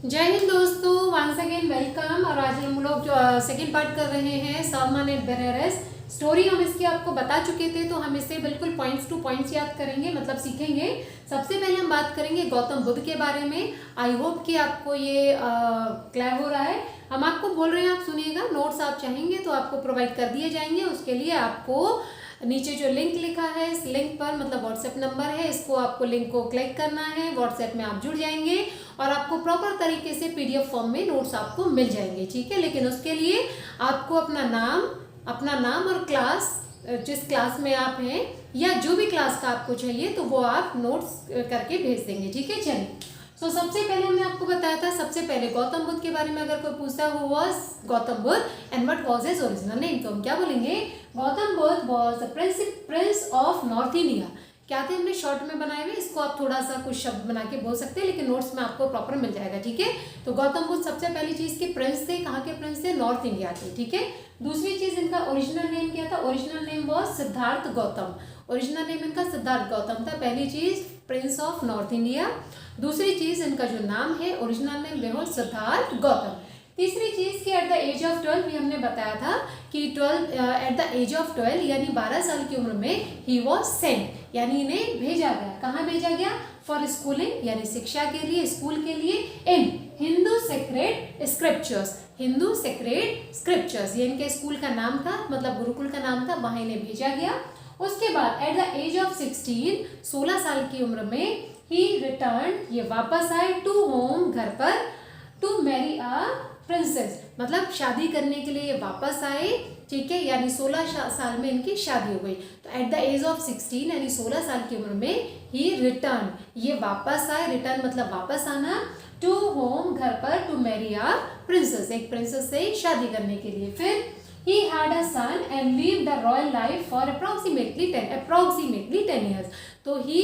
जय हिंद दोस्तों, once again welcome. और आज हम लोग जो सेकंड पार्ट कर रहे हैं सालमान एंड बेनारस स्टोरी। हम इसकी आपको बता चुके थे, तो हम इसे बिल्कुल पॉइंट्स टू पॉइंट्स याद करेंगे, मतलब सीखेंगे। सबसे पहले हम बात करेंगे गौतम बुद्ध के बारे में। आई होप कि आपको ये क्लियर हो रहा है। हम आपको बोल रहे हैं, आप सुनिएगा। नोट्स आप चाहेंगे तो आपको प्रोवाइड कर दिए जाएंगे। उसके लिए आपको नीचे जो लिंक लिखा है, इस लिंक पर मतलब व्हाट्सएप नंबर है, इसको आपको लिंक को क्लिक करना है। व्हाट्सएप में आप जुड़ जाएंगे और आपको प्रॉपर तरीके से पीडीएफ फॉर्म में नोट्स आपको मिल जाएंगे, ठीक है। लेकिन उसके लिए आपको अपना नाम और क्लास, जिस क्लास में आप हैं या जो भी क्लास का आपको चाहिए, तो वो आप नोट्स करके भेज देंगे, ठीक है। चलिए, तो सबसे पहले हमने आपको बताया था, सबसे पहले गौतम बुद्ध के बारे में अगर कोई पूछता who was Gautam Buddha and what was his original name, तो हम क्या बोलेंगे? Gautam Buddha was the Prince of north India. क्या थे, हमने शॉर्ट में बनाए हुए, इसको आप थोड़ा सा कुछ शब्द बना के बोल सकते हैं, लेकिन नोट्स में आपको प्रॉपर मिल जाएगा, ठीक है। तो गौतम बुद्ध सबसे पहली चीज के प्रिंस थे। कहाँ के प्रिंस थे? नॉर्थ इंडिया के, ठीक है। दूसरी चीज, इनका ओरिजिनल नेम क्या था? Original name was Siddharth Gautam. Original name इनका सिद्धार्थ गौतम था। पहली चीज प्रिंस ऑफ नॉर्थ इंडिया। दूसरी चीज, इनका जो नाम है ओरिजिनल नेम वो सिद्धार्थ गौतम। तीसरी चीज कि एट द एज ऑफ 12 भी हमने बताया था कि एट द एज ऑफ 12 यानी 12 साल की उम्र में ही वॉज सेंट, यानी इन्हें भेजा गया। कहाँ भेजा गया? फॉर स्कूलिंग, यानी शिक्षा के लिए, स्कूल के लिए। In Hindu sacred scriptures, Hindu sacred scriptures, ये इनके स्कूल का नाम था, मतलब गुरुकुल का नाम था, वहां इन्हें भेजा गया। उसके बाद एट द एज ऑफ 16, 16 साल की उम्र में ही रिटर्न, ये वापस आए, टू होम, घर पर, टू मैरी अ प्रिंसेस, मतलब शादी करने के लिए ये वापस आए, ठीक है। यानी 16 साल में इनकी शादी हो गई। तो एट द एज ऑफ 16 यानी 16 साल की उम्र में ही रिटर्न, ये वापस आए, रिटर्न मतलब वापस आना, टू होम, घर पर, टू मैरी अ प्रिंसेस, एक प्रिंसेस से शादी करने के लिए। फिर he had a son and lived the royal life for approximately 10 years। तो he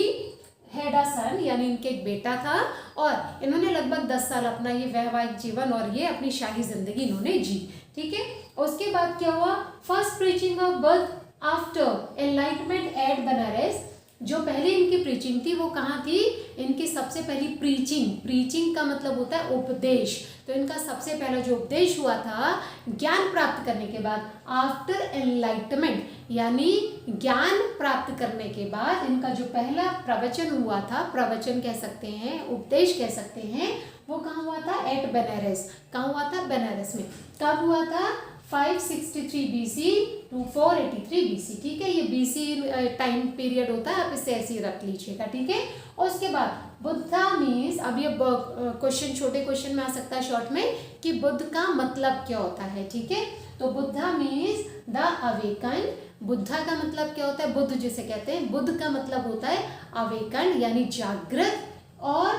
had a son, यानी इनके एक बेटा था, और इन्होंने लगभग 10 साल अपना ये वैवाहिक जीवन और ये अपनी शाही जिंदगी इन्होंने जी, ठीक है। उसके बाद क्या हुआ? First preaching of Buddha after enlightenment at Banaras. जो पहले इनकी प्रीचिंग थी वो कहाँ थी? इनकी सबसे पहली प्रीचिंग का मतलब होता है उपदेश। तो इनका सबसे पहला जो उपदेश हुआ था ज्ञान प्राप्त करने के बाद, आफ्टर एनलाइटमेंट, यानी ज्ञान प्राप्त करने के बाद इनका जो पहला प्रवचन हुआ था, प्रवचन कह सकते हैं, उपदेश कह सकते हैं, वो कहाँ हुआ था? एट बनारस। कहाँ हुआ था? बनारस में। कब हुआ था? 563 BC टू 483 BC, ठीक है। ये BC टाइम पीरियड होता है, आप इसे ऐसे ही रख लीजिएगा, ठीक है। और उसके बाद बुद्धा मीन्स, अब ये क्वेश्चन छोटे क्वेश्चन में आ सकता है शॉर्ट में, कि बुद्ध का मतलब क्या होता है, ठीक है। तो Buddha means the awaken. Buddha का मतलब क्या होता है? बुद्ध जिसे कहते हैं, बुद्ध का मतलब होता है अवेकन, यानी जागृत, और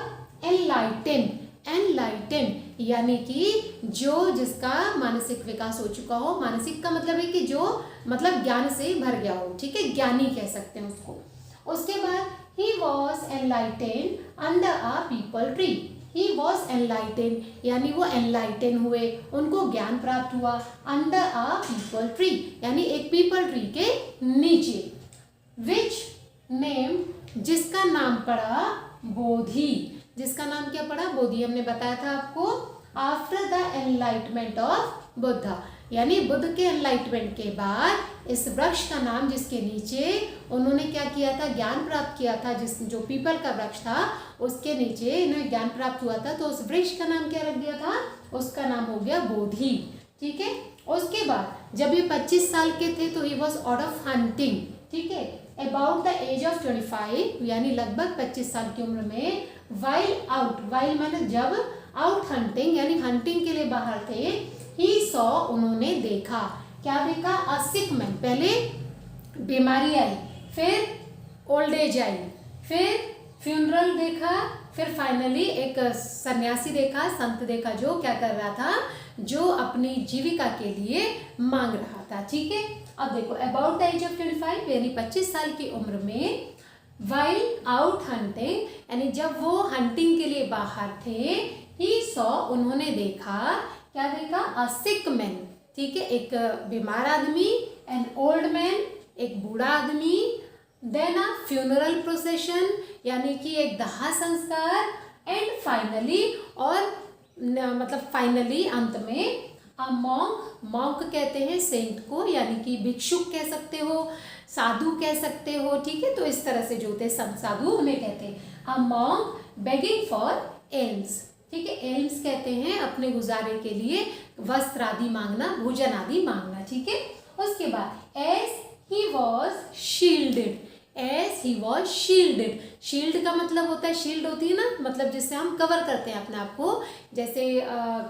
एनलाइटेन यानी कि जो जिसका मानसिक विकास हो चुका हो। मानसिक का मतलब है कि जो मतलब ज्ञान से भर गया हो, ठीक है, ज्ञानी कह सकते हैं उसको। उसके बाद he was enlightened under a peepal tree। he was enlightened यानी वो enlighten हुए, उनको ज्ञान प्राप्त हुआ, under a peepal tree यानी एक पीपल ट्री के नीचे, which name जिसका नाम पड़ा बोधि। जिसका नाम क्या पड़ा? बोधि। हमने बताया था आपको, after the enlightenment of Buddha, यानी बुद्ध के एनलाइटमेंट के बाद इस वृक्ष का नाम, जिसके नीचे उन्होंने क्या किया था? ज्ञान प्राप्त किया था, जो पीपल का वृक्ष था उसके नीचे इन्हें ज्ञान प्राप्त हुआ था, तो उस वृक्ष का नाम क्या रख दिया था? उसका नाम हो गया बोधि, ठीक है। उसके बाद जब ये 25 साल के थे तो he was out of hunting, ठीक है, अबाउट द एज ऑफ 25 यानी लगभग 25 साल की उम्र में, वाइल माने जब, आउट हंटिंग यानी हंटिंग के लिए बाहर थे, ही सॉ उन्होंने देखा। क्या देखा? अ सिक मैन, पहले बीमारी आई, फिर ओल्ड एज आई, फिर फ्यूनरल देखा, फिर फाइनली एक सन्यासी देखा, संत देखा, जो क्या कर रहा था? जो अपनी जीविका के लिए मांग रहा था, ठीक है। अब देखो, अबाउट द एज ऑफ 25 यानी 25 साल की उम्र में, वाइल आउट हंटिंग यानी जब वो हंटिंग के लिए बाहर थे, ही सॉ उन्होंने देखा, क्या देखा? अ सिक मैन, ठीक है, एक बीमार आदमी, एन ओल्ड मैन, एक बूढ़ा आदमी, देन अ फ्यूनरल प्रोसेशन यानी कि एक दाह संस्कार, एंड फाइनली, और मतलब फाइनली अंत में अ मॉन्क, मॉन्क कहते हैं सेंट को, यानी कि भिक्षुक कह सकते हो, साधु कह सकते हो, ठीक है। तो इस तरह से जो होते हैं संत साधु उन्हें कहते हैं। A monk begging for elms, ठीक है। एल्म्स कहते हैं अपने गुजारे के लिए वस्त्र आदि मांगना, भोजन आदि मांगना, ठीक है। उसके बाद as he was shielded, as he was shielded, shield का मतलब होता है, शील्ड होती है ना, मतलब जिससे हम कवर करते हैं अपने आप को, जैसे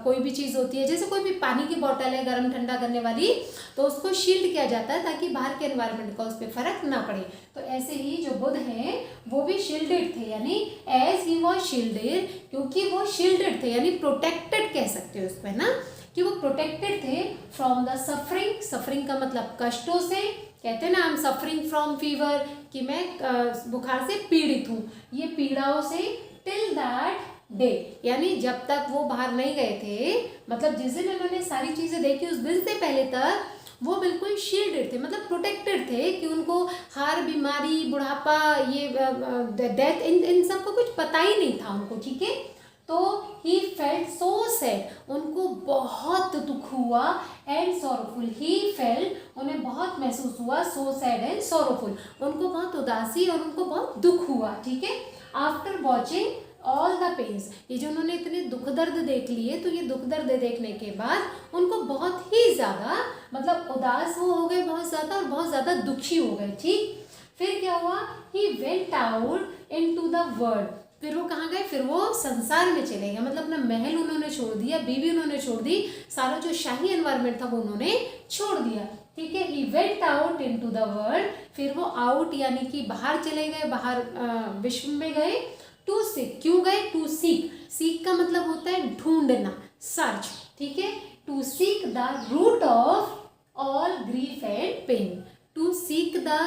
कोई भी चीज़ होती है, जैसे कोई भी पानी की बोतल है गर्म ठंडा करने वाली, तो उसको शील्ड किया जाता है ताकि बाहर के एनवायरनमेंट का उस पर फर्क ना पड़े। तो ऐसे ही जो बुद्ध हैं वो भी शील्डेड थे, यानी एज ही वॉज शील्डेड, क्योंकि वो शील्डेड थे यानी प्रोटेक्टेड कह सकते हो उसको, है ना, कि वो प्रोटेक्टेड थे फ्रॉम द सफरिंग, सफरिंग का मतलब कष्टों से, कहते हैं ना हम सफरिंग फ्रॉम फीवर, कि मैं बुखार से पीड़ित हूँ, ये पीड़ाओं से, टिल दैट डे, यानी जब तक वो बाहर नहीं गए थे, मतलब जिस दिन उन्होंने सारी चीज़ें देखी उस दिन से पहले तक वो बिल्कुल शील्डेड थे, मतलब प्रोटेक्टेड थे, कि उनको हार, बीमारी, बुढ़ापा, ये डेथ, इन सब का कुछ पता ही नहीं था उनको, ठीक है। तो ही फेल्ट सो सैड, उनको बहुत दुख हुआ, एंड सॉरोफुल, ही फेल्ट, उन्हें बहुत महसूस हुआ, सो सैड एंड सॉरोफुल, उनको बहुत उदासी और उनको बहुत दुख हुआ, ठीक है। After watching all the pains, ये जो उन्होंने इतने दुख दर्द देख लिए, तो ये दुख दर्द देखने के बाद उनको बहुत ही ज़्यादा, मतलब उदास वो हो गए बहुत ज़्यादा और बहुत ज़्यादा दुखी हो गए, ठीक। फिर क्या हुआ, he went out into the world, फिर वो कहाँ गए, फिर वो संसार में चले गए, मतलब अपना महल उन्होंने छोड़ दिया, बीवी उन्होंने छोड़ दी, सारा जो शाही एनवायरनमेंट था वो उन्होंने छोड़ दिया, ठीक है। He went out into the world, फिर वो आउट यानी कि बाहर चले गए, बाहर विश्व में गए। टू सीक, क्यों गए, टू सीक, सीक का मतलब होता है ढूंढना, सर्च, ठीक है। To seek the root of all grief and pain, to seek the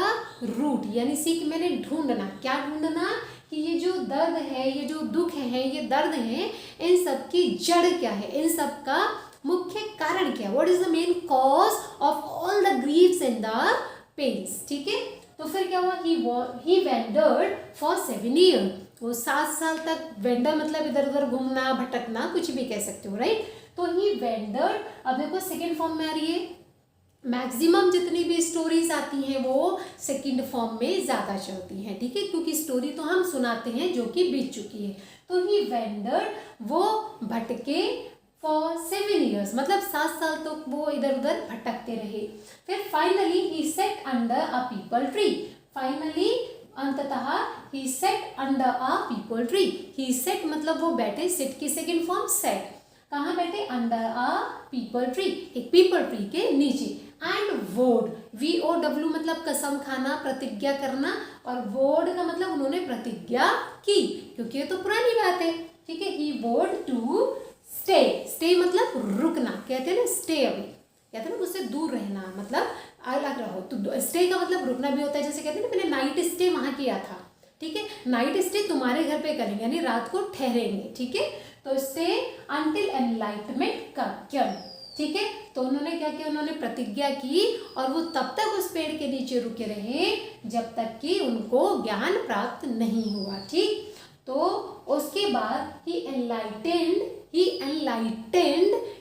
root, यानी सीक मैंने ढूंढना, क्या ढूंढना, कि ये जो दर्द है, ये जो दुख है, ये दर्द है, इन सब की जड़ क्या है, इन सब का मुख्य कारण क्या है, what is the main cause of all the grieves and the pains, ठीक है। तो फिर क्या हुआ, ही वेंडर्ड फॉर 7 ईयर, वो 7 साल तक, वेंडर मतलब इधर उधर घूमना, भटकना, कुछ भी कह सकते हो, राइट। तो ही वेंडर्ड, अब देखो सेकेंड फॉर्म में आ रही है, मैक्सिमम जितनी भी स्टोरीज आती हैं वो सेकंड फॉर्म में ज़्यादा चलती हैं, ठीक है, क्योंकि स्टोरी तो हम सुनाते हैं जो कि बीत चुकी है। तो ही वेंडर्ड, वो भटके फॉर 7 ईयर्स, मतलब 7 साल तक तो वो इधर उधर भटकते रहे। फिर finally he sat under a peepal tree, finally अंततः he sat under a peepal tree, he sat मतलब वो बैठे, सेट की सेकेंड फॉर्म सेट, कहाँ बैठे, अंडर अ पीपल ट्री, एक पीपल ट्री के नीचे। एंड वोड, VOW मतलब कसम खाना, प्रतिज्ञा करना, और वोड का मतलब उन्होंने प्रतिज्ञा की, क्योंकि ये तो पुरानी बात है, ठीक है। ही वोड टू स्टे, स्टे मतलब रुकना, कहते हैं ना स्टे अवे, कहते हैं ना उससे दूर रहना, मतलब अलग रहो, तो स्टे का मतलब रुकना भी होता है, जैसे कहते हैं ना मैंने नाइट स्टे वहाँ किया था, ठीक है, नाइट स्टे तुम्हारे घर पे करेंगे, यानी रात को ठहरेंगे, ठीक है। तो स्टे अंटिल एनलाइटमेंट कम, ठीक है। तो उन्होंने क्या किया, उन्होंने प्रतिज्ञा की, और वो तब तक उस पेड़ के नीचे रुके रहे जब तक कि उनको ज्ञान प्राप्त नहीं हुआ, ठीक। तो उसके बाद ही एनलाइटेंड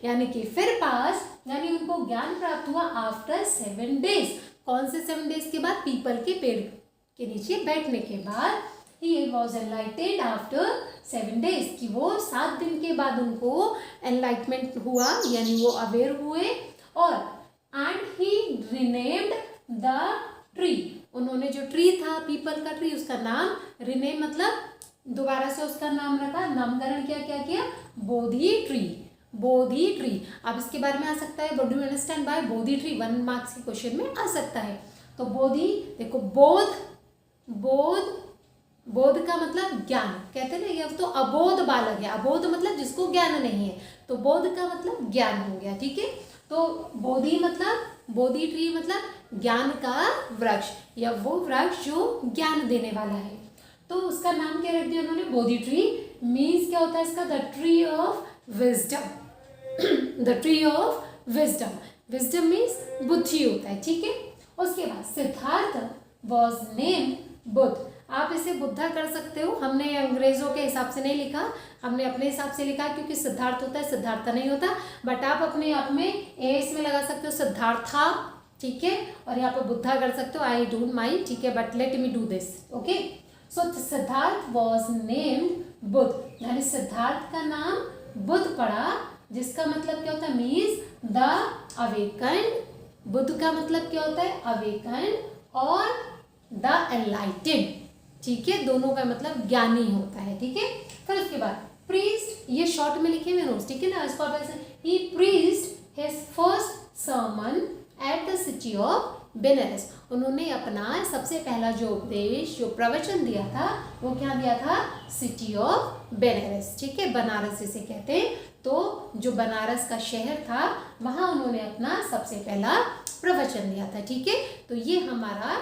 यानी कि फिर पास, यानी उनको ज्ञान प्राप्त हुआ आफ्टर 7 डेज, कौन से 7 डेज के बाद, पीपल के पेड़ के नीचे बैठने के बाद, he was enlightened after 7 days, कि वो 7 दिन के बाद उनको एनलाइटमेंट हुआ, यानी वो अवेयर हुए। और and he renamed the tree, उन्होंने जो ट्री था पीपल का ट्री, उसका नाम रिनेम मतलब दोबारा से उसका नाम रखा, नामकरण क्या किया, बोधि ट्री, बोधि ट्री। अब इसके बारे में आ सकता है, do you understand by Bodhi tree, 1 marks के क्वेश्चन में आ सकता है। तो बोधि, देखो बोध का मतलब ज्ञान, कहते हैं ना, ये तो अबोध बालक है, अबोध मतलब जिसको ज्ञान नहीं है, तो बोध का मतलब ज्ञान हो गया, ठीक है। तो बोधि मतलब, बोधि ट्री मतलब ज्ञान का वृक्ष, या वो वृक्ष जो ज्ञान देने वाला है, तो उसका नाम क्या रख दिया उन्होंने, बोधि ट्री। मीन्स क्या होता है इसका, the tree of wisdom, the tree of wisdom, wisdom means बुद्धि होता है, ठीक है। उसके बाद सिद्धार्थ वॉज नेम्ड बुद्ध, आप इसे बुद्धा कर सकते हो, हमने अंग्रेजों के हिसाब से नहीं लिखा, हमने अपने हिसाब से लिखा क्योंकि सिद्धार्थ होता है, सिद्धार्थ नहीं होता। बट आप अपने आप में ए इसमें लगा सकते हो सिद्धार्था, ठीक है, और यहाँ पे बुद्धा कर सकते हो, आई डोंट माइंड, ठीक है, but let me do this, okay. So Siddharth was named Buddha, यानी सिद्धार्थ का नाम बुद्ध पड़ा, जिसका मतलब क्या होता है, मीन्स द अवेकन्ड। बुद्ध का मतलब क्या होता है, अवेकन्ड और द एनलाइटेड, ठीक है, दोनों का मतलब ज्ञानी होता है, ठीक है। फिर उसके बाद प्रीस्ट, ये शॉर्ट में लिखे हुए नोट्स, ठीक है ना, इसको आप ऐसे, he preached his first sermon at the city of Benares, उन्होंने अपना सबसे पहला जो उपदेश, जो प्रवचन दिया था, वो क्या दिया था, सिटी ऑफ बेनारस, ठीक है, बनारस जिसे कहते हैं। तो जो बनारस का शहर था वहाँ उन्होंने अपना सबसे पहला प्रवचन दिया था, ठीक है। तो ये हमारा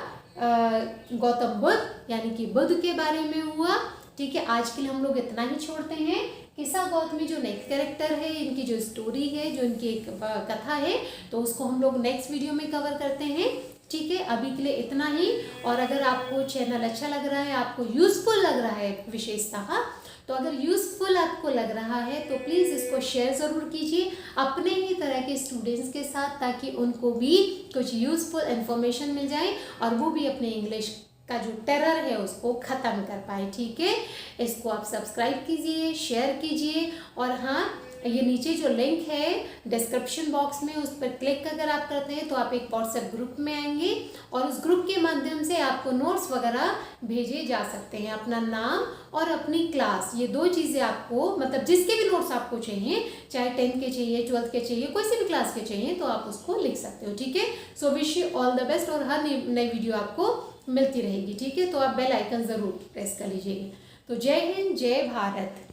गौतम बुद्ध यानी कि बुद्ध के बारे में हुआ, ठीक है। आज के लिए हम लोग इतना ही छोड़ते हैं। किस्सा गौतमी जो नेक्स्ट कैरेक्टर है, इनकी जो स्टोरी है, जो इनकी एक कथा है, तो उसको हम लोग नेक्स्ट वीडियो में कवर करते हैं, ठीक है। अभी के लिए इतना ही। और अगर आपको चैनल अच्छा लग रहा है, आपको यूजफुल लग रहा है विशेषतः, तो अगर यूजफुल आपको लग रहा है तो प्लीज़ इसको शेयर ज़रूर कीजिए अपने ही तरह के स्टूडेंट्स के साथ, ताकि उनको भी कुछ यूजफुल इन्फॉर्मेशन मिल जाए और वो भी अपने इंग्लिश का जो टेरर है उसको ख़त्म कर पाए, ठीक है। इसको आप सब्सक्राइब कीजिए, शेयर कीजिए, और हाँ, ये नीचे जो लिंक है डिस्क्रिप्शन बॉक्स में, उस पर क्लिक अगर आप करते हैं तो आप एक व्हाट्सएप ग्रुप में आएंगे और उस ग्रुप के माध्यम से आपको नोट्स वगैरह भेजे जा सकते हैं। अपना नाम और अपनी क्लास, ये दो चीज़ें आपको, मतलब जिसके भी नोट्स आपको चाहिए, चाहे 10th के चाहिए, 12th के चाहिए, कोई सी भी क्लास के चाहिए, तो आप उसको लिख सकते हो, ठीक है। So wish you all the best, और हर नई वीडियो आपको मिलती रहेगी, ठीक है। तो आप बेल आइकन ज़रूर प्रेस कर लीजिएगा। तो जय हिंद, जय भारत।